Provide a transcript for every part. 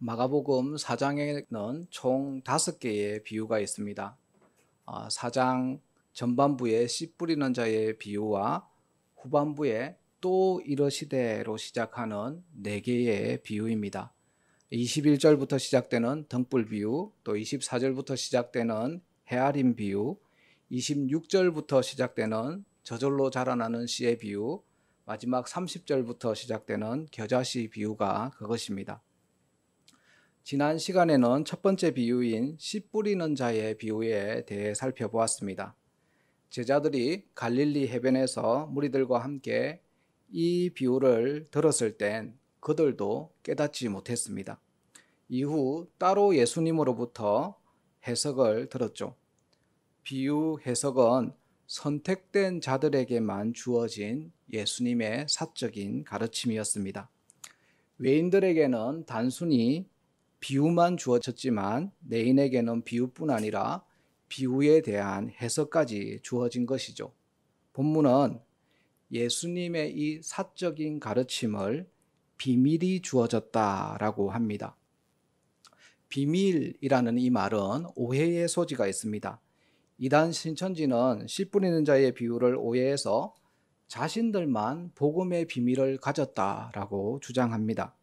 마가복음 4장에는 총 5개의 비유가 있습니다. 4장 전반부에 씨 뿌리는 자의 비유와 후반부에 또 이러시되로 시작하는 4개의 비유입니다. 21절부터 시작되는 등불 비유, 또 24절부터 시작되는 헤아림 비유, 26절부터 시작되는 저절로 자라나는 씨의 비유, 마지막 30절부터 시작되는 겨자씨 비유가 그것입니다. 지난 시간에는 첫 번째 비유인 씨 뿌리는 자의 비유에 대해 살펴보았습니다. 제자들이 갈릴리 해변에서 무리들과 함께 이 비유를 들었을 땐 그들도 깨닫지 못했습니다. 이후 따로 예수님으로부터 해석을 들었죠. 비유 해석은 선택된 자들에게만 주어진 예수님의 사적인 가르침이었습니다. 외인들에게는 단순히 비유만 주어졌지만 내인에게는 비유뿐 아니라 비유에 대한 해석까지 주어진 것이죠. 본문은 예수님의 이 사적인 가르침을 비밀이 주어졌다라고 합니다. 비밀이라는 이 말은 오해의 소지가 있습니다. 이단 신천지는 씨 뿌리는 자의 비유를 오해해서 자신들만 복음의 비밀을 가졌다라고 주장합니다.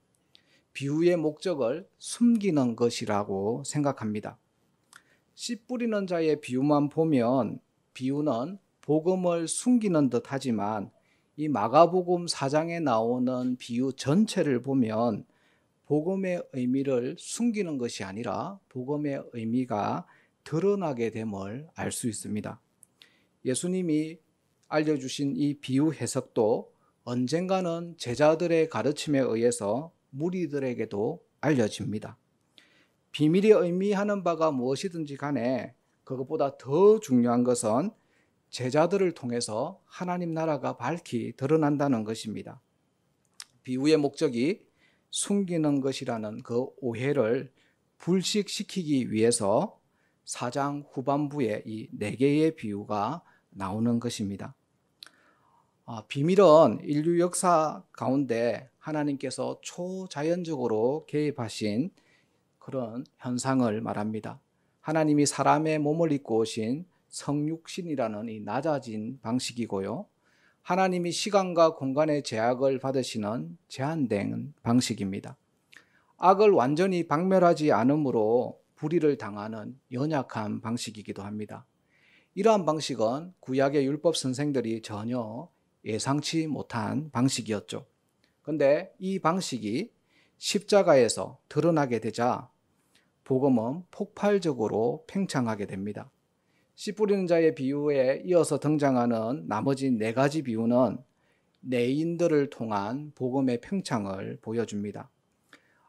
비유의 목적을 숨기는 것이라고 생각합니다. 씨 뿌리는 자의 비유만 보면 비유는 복음을 숨기는 듯 하지만 이 마가복음 4장에 나오는 비유 전체를 보면 복음의 의미를 숨기는 것이 아니라 복음의 의미가 드러나게 됨을 알 수 있습니다. 예수님이 알려주신 이 비유 해석도 언젠가는 제자들의 가르침에 의해서 무리들에게도 알려집니다. 비밀이 의미하는 바가 무엇이든지 간에 그것보다 더 중요한 것은 제자들을 통해서 하나님 나라가 밝히 드러난다는 것입니다. 비유의 목적이 숨기는 것이라는 그 오해를 불식시키기 위해서 4장 후반부에 이 4개의 비유가 나오는 것입니다. 비밀은 인류 역사 가운데 하나님께서 초자연적으로 개입하신 그런 현상을 말합니다. 하나님이 사람의 몸을 입고 오신 성육신이라는 이 낮아진 방식이고요. 하나님이 시간과 공간의 제약을 받으시는 제한된 방식입니다. 악을 완전히 박멸하지 않으므로 불의를 당하는 연약한 방식이기도 합니다. 이러한 방식은 구약의 율법 선생들이 전혀 예상치 못한 방식이었죠. 그런데 이 방식이 십자가에서 드러나게 되자 복음은 폭발적으로 팽창하게 됩니다. 씨 뿌리는 자의 비유에 이어서 등장하는 나머지 4가지 비유는 내인들을 통한 복음의 팽창을 보여줍니다.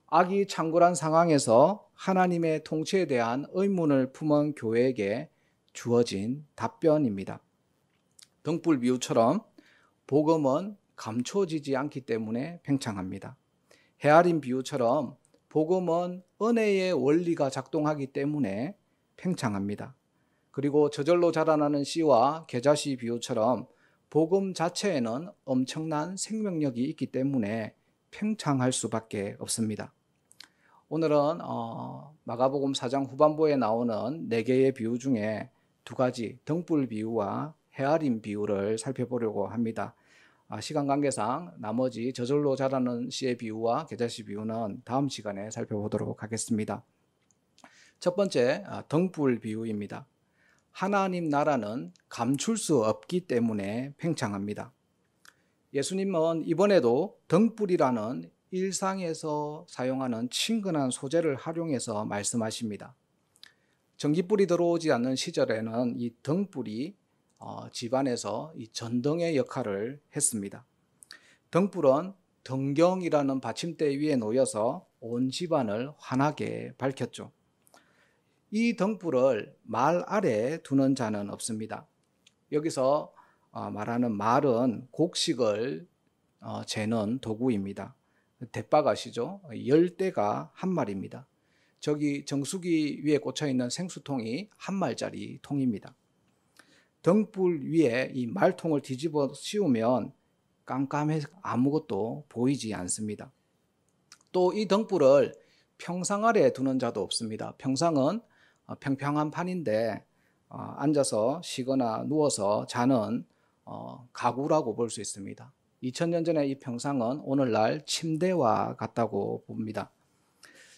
악이 창궐한 상황에서 하나님의 통치에 대한 의문을 품은 교회에게 주어진 답변입니다. 등불 비유처럼 복음은 감춰지지 않기 때문에 팽창합니다. 헤아림 비유처럼 복음은 은혜의 원리가 작동하기 때문에 팽창합니다. 그리고 저절로 자라나는 씨와 겨자씨 비유처럼 복음 자체에는 엄청난 생명력이 있기 때문에 팽창할 수밖에 없습니다. 오늘은 마가복음 4장 후반부에 나오는 4개의 비유 중에 2가지 등불 비유와 헤아림 비유를 살펴보려고 합니다. 시간 관계상 나머지 저절로 자라는 씨의 비유와 겨자씨 비유는 다음 시간에 살펴보도록 하겠습니다. 첫 번째, 등불 비유입니다. 하나님 나라는 감출 수 없기 때문에 팽창합니다. 예수님은 이번에도 등불이라는 일상에서 사용하는 친근한 소재를 활용해서 말씀하십니다. 전기불이 들어오지 않는 시절에는 이 등불이 집안에서 이 전등의 역할을 했습니다. 등불은 등경이라는 받침대 위에 놓여서 온 집안을 환하게 밝혔죠. 이 등불을 말 아래 두는 자는 없습니다. 여기서 말하는 말은 곡식을 재는 도구입니다. 대박 아시죠? 10대가 한 말입니다. 저기 정수기 위에 꽂혀있는 생수통이 한 말짜리 통입니다. 등불 위에 이 말통을 뒤집어 씌우면 깜깜해서 아무것도 보이지 않습니다. 또 이 등불을 평상 아래 두는 자도 없습니다. 평상은 평평한 판인데 앉아서 쉬거나 누워서 자는 가구라고 볼 수 있습니다. 2000년 전에 이 평상은 오늘날 침대와 같다고 봅니다.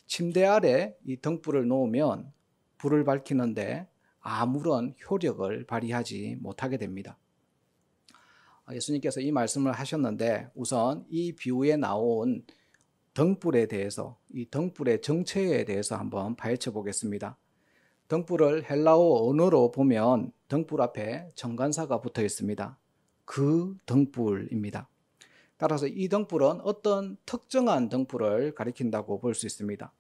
침대 아래 이 등불을 놓으면 불을 밝히는데 아무런 효력을 발휘하지 못하게 됩니다. 예수님께서 이 말씀을 하셨는데 우선 이 비유에 나온 등불에 대해서, 이 등불의 정체에 대해서 한번 파헤쳐 보겠습니다. 등불을 헬라어 언어로 보면 등불 앞에 정관사가 붙어 있습니다. 그 등불입니다. 따라서 이 등불은 어떤 특정한 등불을 가리킨다고 볼 수 있습니다.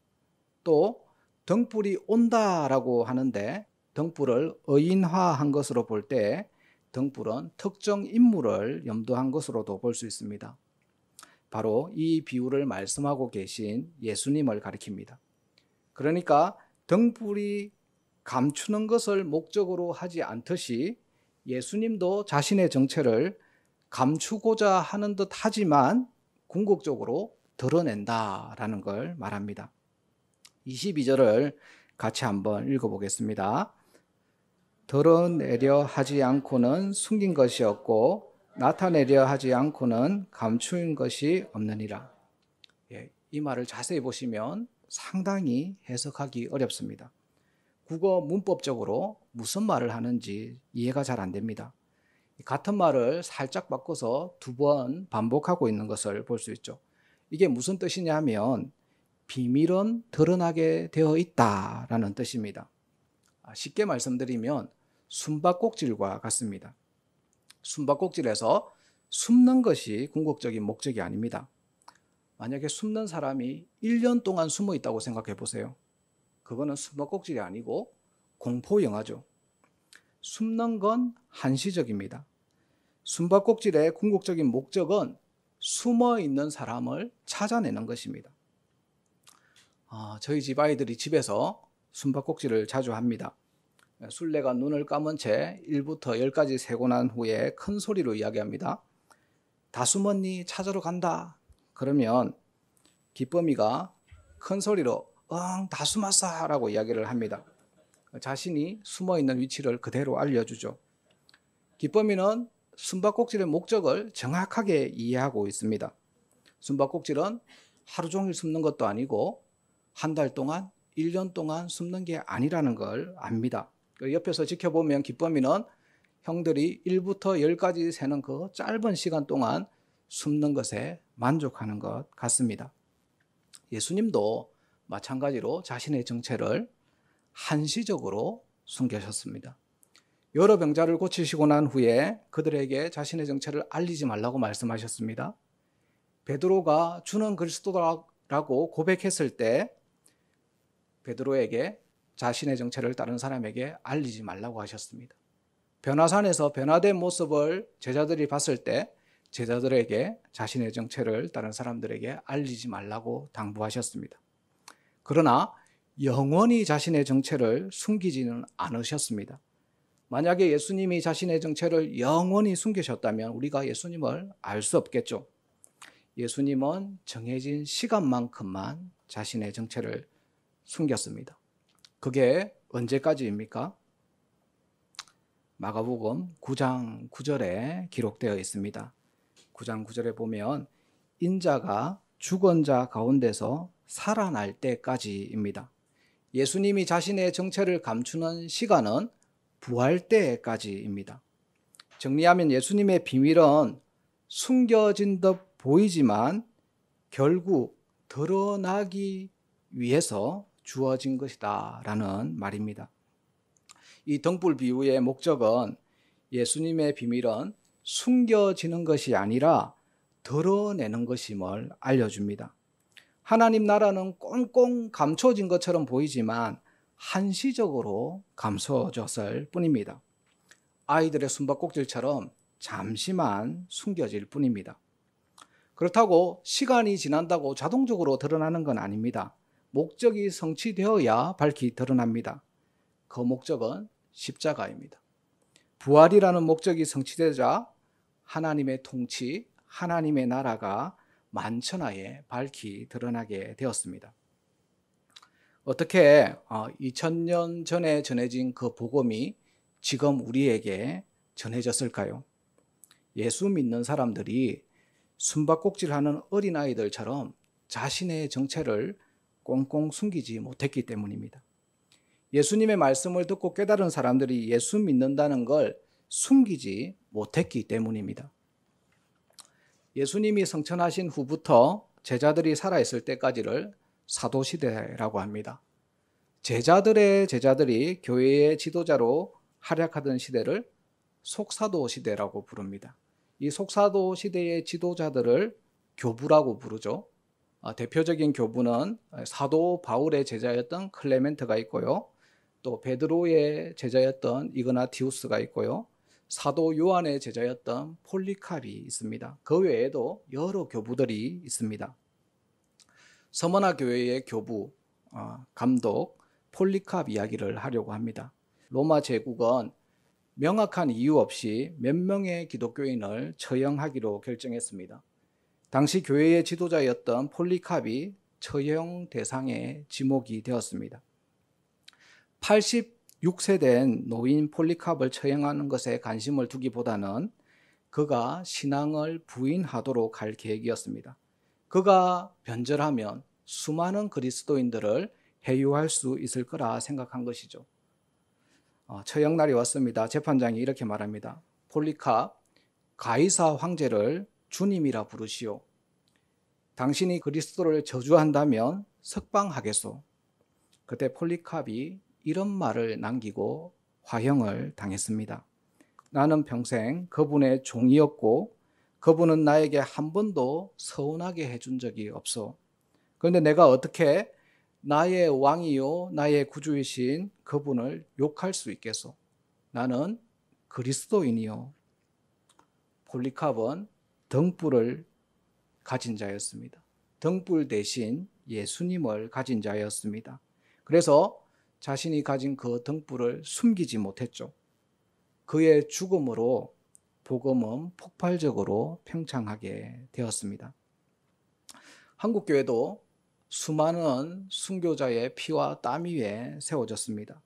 또 등불이 온다라고 하는데 등불을 의인화한 것으로 볼 때 등불은 특정 인물을 염두한 것으로도 볼 수 있습니다. 바로 이 비유를 말씀하고 계신 예수님을 가리킵니다. 그러니까 등불이 감추는 것을 목적으로 하지 않듯이 예수님도 자신의 정체를 감추고자 하는 듯 하지만 궁극적으로 드러낸다라는 걸 말합니다. 22절을 같이 한번 읽어보겠습니다. 드러내려 하지 않고는 숨긴 것이 없고 나타내려 하지 않고는 감추인 것이 없느니라. 이 말을 자세히 보시면 상당히 해석하기 어렵습니다. 국어 문법적으로 무슨 말을 하는지 이해가 잘 안 됩니다. 같은 말을 살짝 바꿔서 2번 반복하고 있는 것을 볼 수 있죠. 이게 무슨 뜻이냐 하면 비밀은 드러나게 되어 있다라는 뜻입니다. 쉽게 말씀드리면 숨바꼭질과 같습니다. 숨바꼭질에서 숨는 것이 궁극적인 목적이 아닙니다. 만약에 숨는 사람이 1년 동안 숨어 있다고 생각해 보세요. 그거는 숨바꼭질이 아니고 공포 영화죠. 숨는 건 한시적입니다. 숨바꼭질의 궁극적인 목적은 숨어 있는 사람을 찾아내는 것입니다. 저희 집 아이들이 집에서 숨바꼭질을 자주 합니다. 술래가 눈을 감은 채 1부터 10까지 세고 난 후에 큰 소리로 이야기합니다. 다 숨었니? 찾으러 간다. 그러면 기쁨이가 큰 소리로 응, 다 숨었어 라고 이야기를 합니다. 자신이 숨어있는 위치를 그대로 알려주죠. 기쁨이는 숨바꼭질의 목적을 정확하게 이해하고 있습니다. 숨바꼭질은 하루 종일 숨는 것도 아니고 한 달 동안, 1년 동안 숨는 게 아니라는 걸 압니다. 옆에서 지켜보면 기쁨이는 형들이 1부터 10까지 세는 그 짧은 시간 동안 숨는 것에 만족하는 것 같습니다. 예수님도 마찬가지로 자신의 정체를 한시적으로 숨기셨습니다. 여러 병자를 고치시고 난 후에 그들에게 자신의 정체를 알리지 말라고 말씀하셨습니다. 베드로가 주는 그리스도라고 고백했을 때 베드로에게 자신의 정체를 다른 사람에게 알리지 말라고 하셨습니다. 변화산에서 변화된 모습을 제자들이 봤을 때 제자들에게 자신의 정체를 다른 사람들에게 알리지 말라고 당부하셨습니다. 그러나 영원히 자신의 정체를 숨기지는 않으셨습니다. 만약에 예수님이 자신의 정체를 영원히 숨기셨다면 우리가 예수님을 알 수 없겠죠. 예수님은 정해진 시간만큼만 자신의 정체를 숨겼습니다. 그게 언제까지입니까? 마가복음 9장 9절에 기록되어 있습니다. 9장 9절에 보면 인자가 죽은 자 가운데서 살아날 때까지입니다. 예수님이 자신의 정체를 감추는 시간은 부활 때까지입니다. 정리하면 예수님의 비밀은 숨겨진 듯 보이지만 결국 드러나기 위해서 주어진 것이다 라는 말입니다. 이 등불 비유의 목적은 예수님의 비밀은 숨겨지는 것이 아니라 드러내는 것임을 알려줍니다. 하나님 나라는 꽁꽁 감춰진 것처럼 보이지만 한시적으로 감춰졌을 뿐입니다. 아이들의 숨바꼭질처럼 잠시만 숨겨질 뿐입니다. 그렇다고 시간이 지난다고 자동적으로 드러나는 건 아닙니다. 목적이 성취되어야 밝히 드러납니다. 그 목적은 십자가입니다. 부활이라는 목적이 성취되자 하나님의 통치, 하나님의 나라가 만천하에 밝히 드러나게 되었습니다. 어떻게 2000년 전에 전해진 그 복음이 지금 우리에게 전해졌을까요? 예수 믿는 사람들이 숨바꼭질하는 어린아이들처럼 자신의 정체를 꽁꽁 숨기지 못했기 때문입니다. 예수님의 말씀을 듣고 깨달은 사람들이 예수 믿는다는 걸 숨기지 못했기 때문입니다. 예수님이 성천하신 후부터 제자들이 살아있을 때까지를 사도시대라고 합니다. 제자들의 제자들이 교회의 지도자로 활약하던 시대를 속사도 시대라고 부릅니다. 이 속사도 시대의 지도자들을 교부라고 부르죠. 대표적인 교부는 사도 바울의 제자였던 클레멘트가 있고요. 또 베드로의 제자였던 이그나티우스가 있고요. 사도 요한의 제자였던 폴리캅이 있습니다. 그 외에도 여러 교부들이 있습니다. 서머나 교회의 교부, 감독 폴리캅 이야기를 하려고 합니다. 로마 제국은 명확한 이유 없이 몇 명의 기독교인을 처형하기로 결정했습니다. 당시 교회의 지도자였던 폴리캅이 처형 대상의 지목이 되었습니다. 86세 된 노인 폴리캅을 처형하는 것에 관심을 두기보다는 그가 신앙을 부인하도록 할 계획이었습니다. 그가 변절하면 수많은 그리스도인들을 해유할 수 있을 거라 생각한 것이죠. 처형날이 왔습니다. 재판장이 이렇게 말합니다. 폴리캅, 가이사 황제를 주님이라 부르시오. 당신이 그리스도를 저주한다면 석방하겠소. 그때 폴리캅이 이런 말을 남기고 화형을 당했습니다. 나는 평생 그분의 종이었고 그분은 나에게 한 번도 서운하게 해준 적이 없어. 그런데 내가 어떻게 나의 왕이요 나의 구주이신 그분을 욕할 수 있겠소? 나는 그리스도인이요. 폴리캅은 등불을 가진 자였습니다. 등불 대신 예수님을 가진 자였습니다. 그래서 자신이 가진 그 등불을 숨기지 못했죠. 그의 죽음으로 복음은 폭발적으로 팽창하게 되었습니다. 한국교회도 수많은 순교자의 피와 땀 위에 세워졌습니다.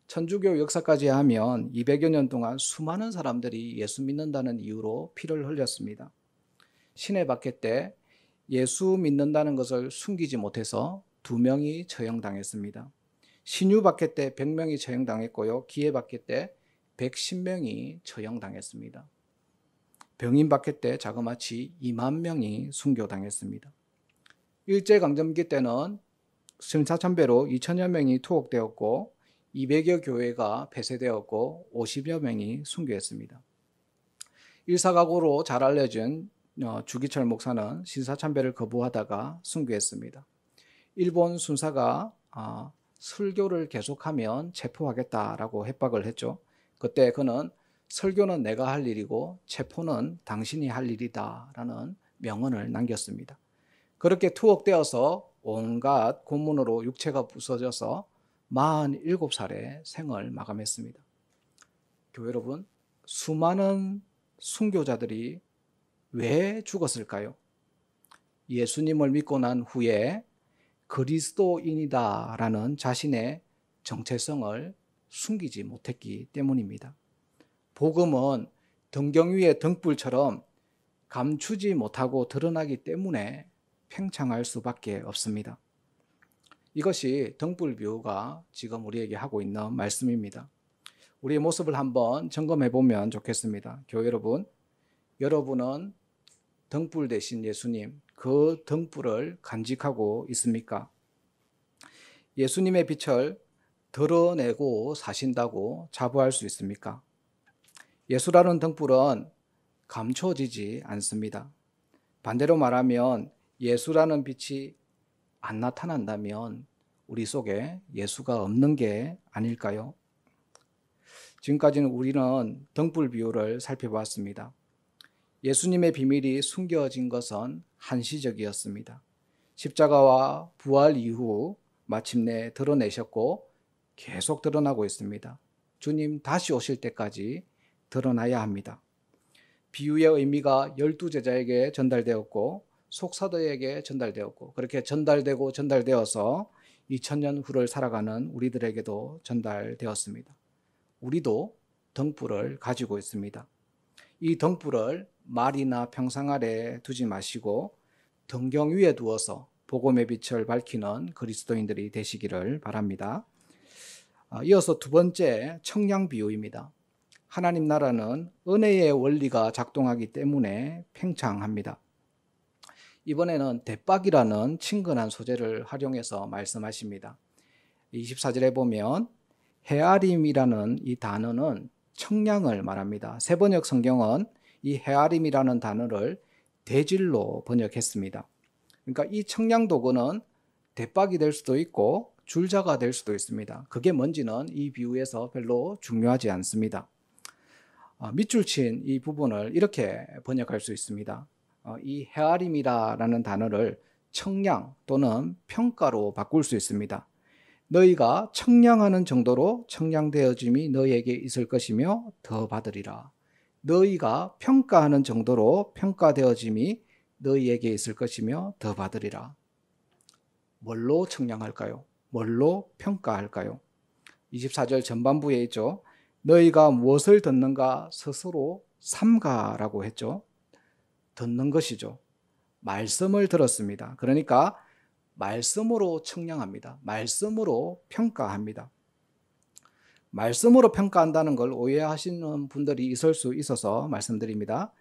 천주교 역사까지 하면 200여 년 동안 수많은 사람들이 예수 믿는다는 이유로 피를 흘렸습니다. 시내 박해 때 예수 믿는다는 것을 숨기지 못해서 2명이 처형당했습니다. 신유 박해 때 100명이 처형당했고요. 기해 박해 때 110명이 처형당했습니다. 병인 박해 때 자그마치 2만 명이 순교당했습니다. 일제강점기 때는 신사참배로 2천여 명이 투옥되었고 200여 교회가 폐쇄되었고 50여 명이 순교했습니다. 일사각오로 잘 알려진 주기철 목사는 신사참배를 거부하다가 순교했습니다. 일본 순사가 설교를 계속하면 체포하겠다라고 협박을 했죠. 그때 그는 설교는 내가 할 일이고 체포는 당신이 할 일이다 라는 명언을 남겼습니다. 그렇게 투옥되어서 온갖 고문으로 육체가 부서져서 47살에 생을 마감했습니다. 교회 여러분, 수많은 순교자들이 왜 죽었을까요? 예수님을 믿고 난 후에 그리스도인이다라는 자신의 정체성을 숨기지 못했기 때문입니다. 복음은 등경 위의 등불처럼 감추지 못하고 드러나기 때문에 팽창할 수밖에 없습니다. 이것이 등불 비유가 지금 우리에게 하고 있는 말씀입니다. 우리의 모습을 한번 점검해 보면 좋겠습니다. 교회 여러분, 여러분은 등불 대신 예수님, 그 등불을 간직하고 있습니까? 예수님의 빛을 드러내고 사신다고 자부할 수 있습니까? 예수라는 등불은 감춰지지 않습니다. 반대로 말하면 예수라는 빛이 안 나타난다면 우리 속에 예수가 없는 게 아닐까요? 지금까지는 우리는 등불 비유를 살펴봤습니다. 예수님의 비밀이 숨겨진 것은 한시적이었습니다. 십자가와 부활 이후 마침내 드러내셨고 계속 드러나고 있습니다. 주님 다시 오실 때까지 드러나야 합니다. 비유의 의미가 12제자에게 전달되었고 속사도에게 전달되었고 그렇게 전달되고 전달되어서 2000년 후를 살아가는 우리들에게도 전달되었습니다. 우리도 등불을 가지고 있습니다. 이 등불을 말이나 평상 아래 두지 마시고 등경 위에 두어서 복음의 빛을 밝히는 그리스도인들이 되시기를 바랍니다. 이어서 두 번째 청량 비유입니다. 하나님 나라는 은혜의 원리가 작동하기 때문에 팽창합니다. 이번에는 대박이라는 친근한 소재를 활용해서 말씀하십니다. 24절에 보면 헤아림이라는 이 단어는 청량을 말합니다. 세번역 성경은 이 헤아림이라는 단어를 대질로 번역했습니다. 그러니까 이 청량 도구는 대박이 될 수도 있고 줄자가 될 수도 있습니다. 그게 뭔지는 이 비유에서 별로 중요하지 않습니다. 밑줄 친 이 부분을 이렇게 번역할 수 있습니다. 이 헤아림이라는 단어를 청량 또는 평가로 바꿀 수 있습니다. 너희가 청량하는 정도로 청량되어짐이 너희에게 있을 것이며 더 받으리라. 너희가 평가하는 정도로 평가되어짐이 너희에게 있을 것이며 더 받으리라. 뭘로 청량할까요? 뭘로 평가할까요? 24절 전반부에 있죠. 너희가 무엇을 듣는가 스스로 삼가라고 했죠. 듣는 것이죠. 말씀을 들었습니다. 그러니까 말씀으로 청량합니다. 말씀으로 평가합니다. 말씀으로 평가한다는 걸 오해하시는 분들이 있을 수 있어서 말씀드립니다.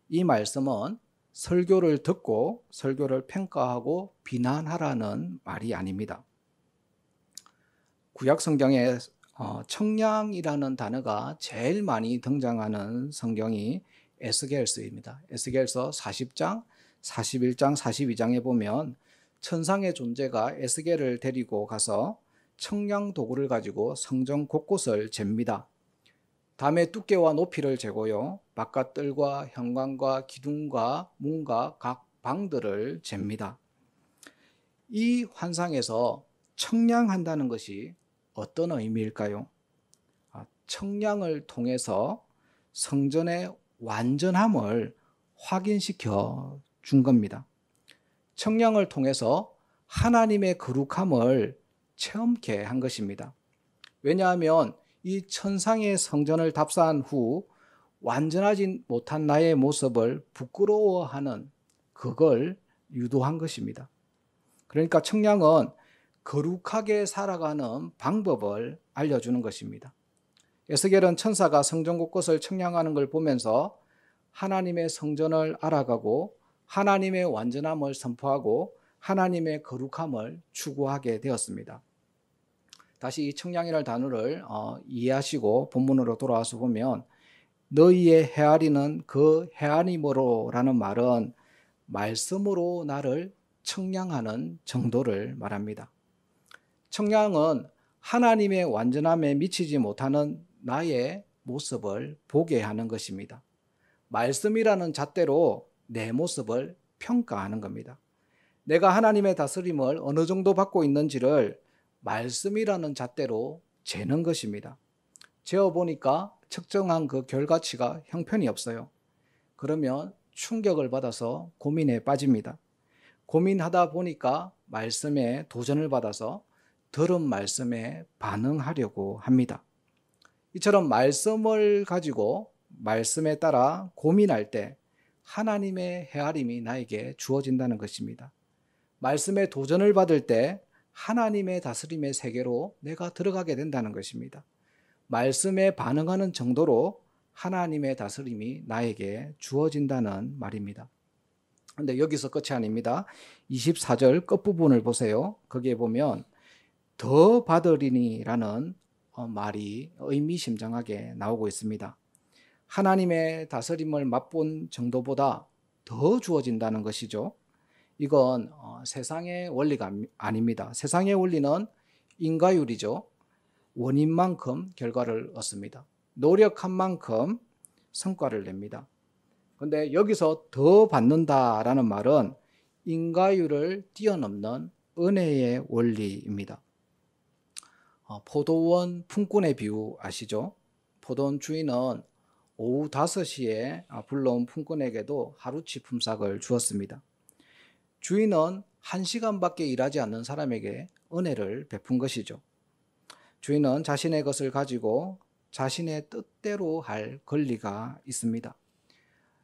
이 말씀은 설교를 듣고 설교를 평가하고 비난하라는 말이 아닙니다. 구약 성경에 청량이라는 단어가 제일 많이 등장하는 성경이 에스겔서입니다. 에스겔서 40장, 41장, 42장에 보면 천상의 존재가 에스겔을 데리고 가서 청량 도구를 가지고 성전 곳곳을 잽니다. 담의 두께와 높이를 재고요. 바깥 뜰과 현관과 기둥과 문과 각 방들을 잽니다. 이 환상에서 청량한다는 것이 어떤 의미일까요? 청량을 통해서 성전의 완전함을 확인시켜 준 겁니다. 청량을 통해서 하나님의 거룩함을 체험케 한 것입니다. 왜냐하면 이 천상의 성전을 답사한 후 완전하지 못한 나의 모습을 부끄러워하는 그걸 유도한 것입니다. 그러니까 청량은 거룩하게 살아가는 방법을 알려주는 것입니다. 에스겔은 천사가 성전 곳곳을 청량하는 걸 보면서 하나님의 성전을 알아가고 하나님의 완전함을 선포하고 하나님의 거룩함을 추구하게 되었습니다. 다시 이 청량이라는 단어를 이해하시고 본문으로 돌아와서 보면 너희의 헤아리는 그 헤아림으로라는 말은 말씀으로 나를 청량하는 정도를 말합니다. 청량은 하나님의 완전함에 미치지 못하는 나의 모습을 보게 하는 것입니다. 말씀이라는 잣대로 내 모습을 평가하는 겁니다. 내가 하나님의 다스림을 어느 정도 받고 있는지를 말씀이라는 잣대로 재는 것입니다. 재어보니까 측정한 그 결과치가 형편이 없어요. 그러면 충격을 받아서 고민에 빠집니다. 고민하다 보니까 말씀에 도전을 받아서 들은 말씀에 반응하려고 합니다. 이처럼 말씀을 가지고 말씀에 따라 고민할 때 하나님의 헤아림이 나에게 주어진다는 것입니다. 말씀에 도전을 받을 때 하나님의 다스림의 세계로 내가 들어가게 된다는 것입니다. 말씀에 반응하는 정도로 하나님의 다스림이 나에게 주어진다는 말입니다. 그런데 여기서 끝이 아닙니다. 24절 끝부분을 보세요. 거기에 보면 더 받으리니라는 말이 의미심장하게 나오고 있습니다. 하나님의 다스림을 맛본 정도보다 더 주어진다는 것이죠. 이건 세상의 원리가 아닙니다. 세상의 원리는 인과율이죠. 원인만큼 결과를 얻습니다. 노력한 만큼 성과를 냅니다. 그런데 여기서 더 받는다라는 말은 인과율을 뛰어넘는 은혜의 원리입니다. 포도원 품꾼의 비유 아시죠? 포도원 주인은 오후 5시에 불러온 품꾼에게도 하루치 품삯을 주었습니다. 주인은 1시간밖에 일하지 않는 사람에게 은혜를 베푼 것이죠. 주인은 자신의 것을 가지고 자신의 뜻대로 할 권리가 있습니다.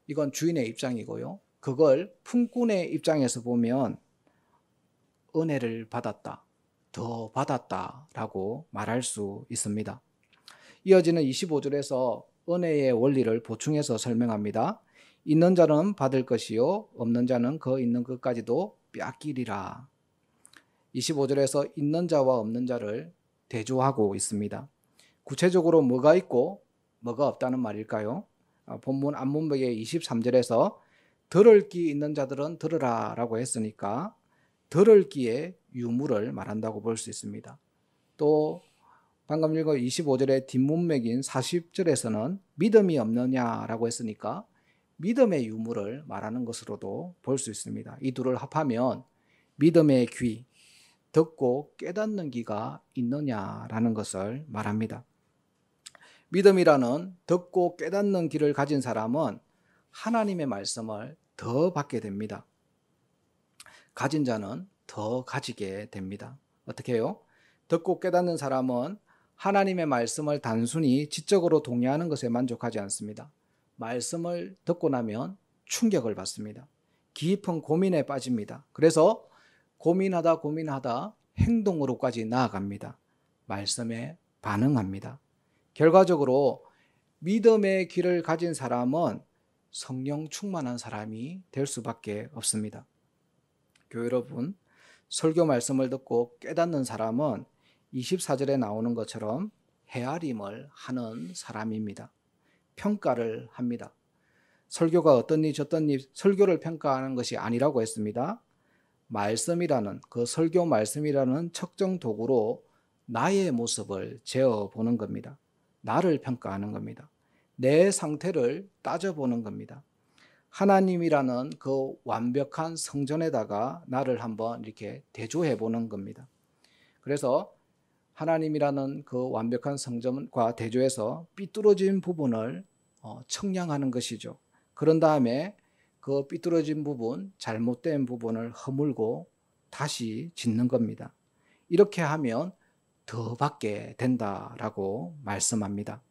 이건 주인의 입장이고요. 그걸 품꾼의 입장에서 보면 은혜를 받았다, 더 받았다라고 말할 수 있습니다. 이어지는 25절에서 은혜의 원리를 보충해서 설명합니다. 있는 자는 받을 것이요 없는 자는 그 있는 것까지도 빼앗기리라. 25절에서 있는 자와 없는 자를 대조하고 있습니다. 구체적으로 뭐가 있고 뭐가 없다는 말일까요? 본문 앞문맥의 23절에서 들을 귀 있는 자들은 들으라 라고 했으니까 들을 귀의 유무를 말한다고 볼 수 있습니다. 또 방금 읽은 25절의 뒷문맥인 40절에서는 믿음이 없느냐라고 했으니까 믿음의 유무를 말하는 것으로도 볼 수 있습니다. 이 둘을 합하면 믿음의 귀, 듣고 깨닫는 귀가 있느냐라는 것을 말합니다. 믿음이라는 듣고 깨닫는 귀를 가진 사람은 하나님의 말씀을 더 받게 됩니다. 가진 자는 더 가지게 됩니다. 어떻게 해요? 듣고 깨닫는 사람은 하나님의 말씀을 단순히 지적으로 동의하는 것에 만족하지 않습니다. 말씀을 듣고 나면 충격을 받습니다. 깊은 고민에 빠집니다. 그래서 고민하다 행동으로까지 나아갑니다. 말씀에 반응합니다. 결과적으로 믿음의 귀를 가진 사람은 성령 충만한 사람이 될 수밖에 없습니다. 교회 여러분, 설교 말씀을 듣고 깨닫는 사람은 24절에 나오는 것처럼 헤아림을 하는 사람입니다. 평가를 합니다. 설교가 어떻니 저떻니 설교를 평가하는 것이 아니라고 했습니다. 말씀이라는 그 설교 말씀이라는 측정 도구로 나의 모습을 재어보는 겁니다. 나를 평가하는 겁니다. 내 상태를 따져보는 겁니다. 하나님이라는 그 완벽한 성전에다가 나를 한번 이렇게 대조해 보는 겁니다. 그래서 하나님이라는 그 완벽한 성전과 대조해서 삐뚤어진 부분을 청량하는 것이죠. 그런 다음에 그 삐뚤어진 부분, 잘못된 부분을 허물고 다시 짓는 겁니다. 이렇게 하면 더 받게 된다라고 말씀합니다.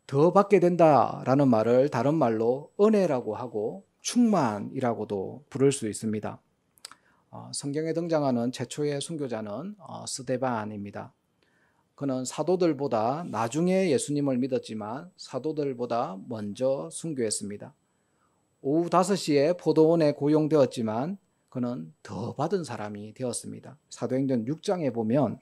더 받게 된다라는 말을 다른 말로 은혜라고 하고 충만이라고도 부를 수 있습니다. 성경에 등장하는 최초의 순교자는 스데반입니다. 그는 사도들보다 나중에 예수님을 믿었지만 사도들보다 먼저 순교했습니다. 오후 5시에 포도원에 고용되었지만 그는 더 받은 사람이 되었습니다. 사도행전 6장에 보면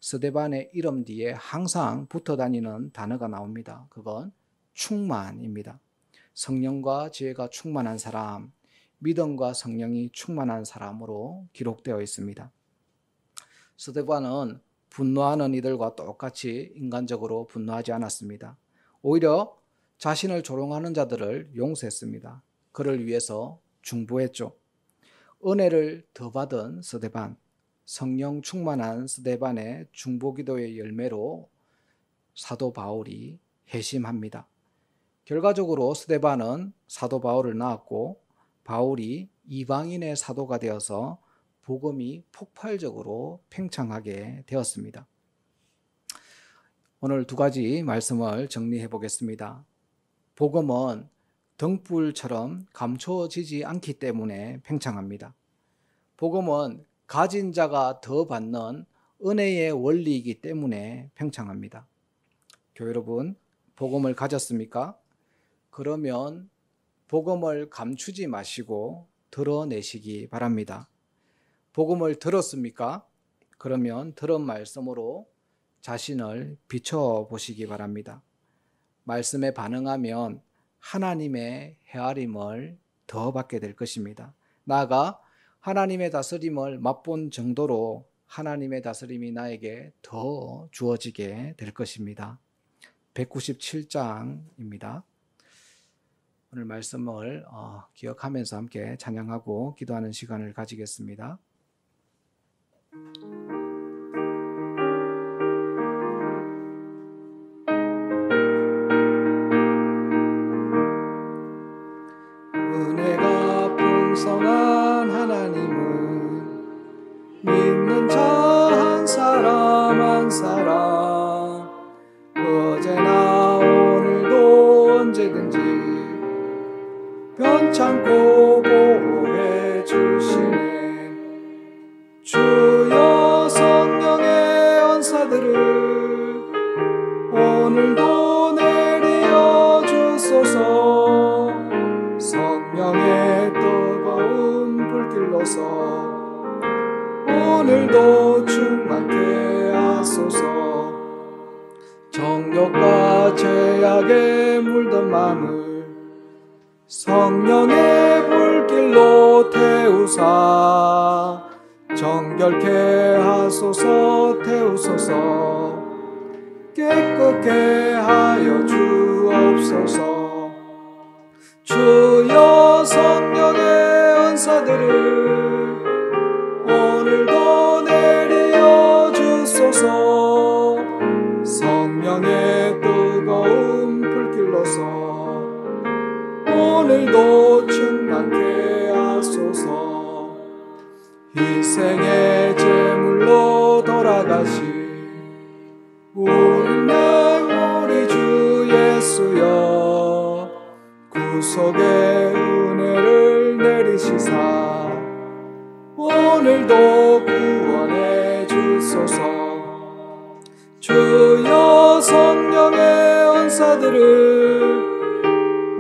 스데반의 이름 뒤에 항상 붙어 다니는 단어가 나옵니다. 그건 충만입니다. 성령과 지혜가 충만한 사람, 믿음과 성령이 충만한 사람으로 기록되어 있습니다. 스데반은 분노하는 이들과 똑같이 인간적으로 분노하지 않았습니다. 오히려 자신을 조롱하는 자들을 용서했습니다. 그를 위해서 중보했죠. 은혜를 더 받은 스데반, 성령 충만한 스데반의 중보기도의 열매로 사도 바울이 회심합니다. 결과적으로 스데반은 사도 바울을 낳았고 바울이 이방인의 사도가 되어서 복음이 폭발적으로 팽창하게 되었습니다. 오늘 두 가지 말씀을 정리해 보겠습니다. 복음은 등불처럼 감춰지지 않기 때문에 팽창합니다. 복음은 가진 자가 더 받는 은혜의 원리이기 때문에 팽창합니다. 교회 여러분, 복음을 가졌습니까? 그러면 복음을 감추지 마시고 드러내시기 바랍니다. 복음을 들었습니까? 그러면 들은 말씀으로 자신을 비춰보시기 바랍니다. 말씀에 반응하면 하나님의 헤아림을 더 받게 될 것입니다. 나아가 하나님의 다스림을 맛본 정도로 하나님의 다스림이 나에게 더 주어지게 될 것입니다. 197장입니다. 오늘 말씀을 기억하면서 함께 찬양하고 기도하는 시간을 가지겠습니다. 은혜가 풍성한 하나님은 오늘도 충만케 하소서. 정욕과 죄악에 물든 마음을 성령의 불길로 태우사 정결케 하소서. 태우소서. 깨끗게 하여 주옵소서. 주여 성령의 은사들을 오늘도 내려 주소서. 성령의 뜨거운 불길로서 오늘도 충만케 하소서. 희생의 제물로 돌아가시 우리 주 예수여, 구속의 은혜를 내리시사 오늘도 구원해 주소서. 주여 성령의 은사들을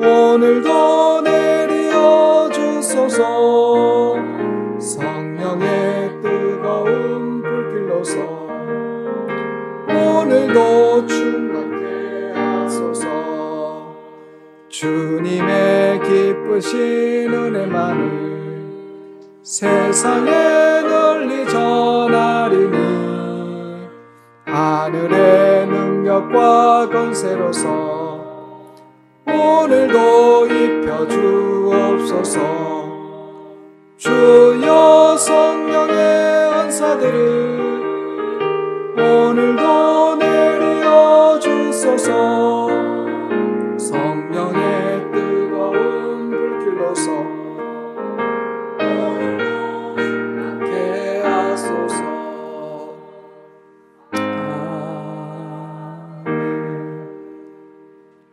오늘도 내려 주소서. 성령의 뜨거운 불길로서 오늘도 충만케 하소서. 주님의 기쁘신 은혜만을 세상에 널리 전하리니 하늘의 능력과 권세로서 오늘도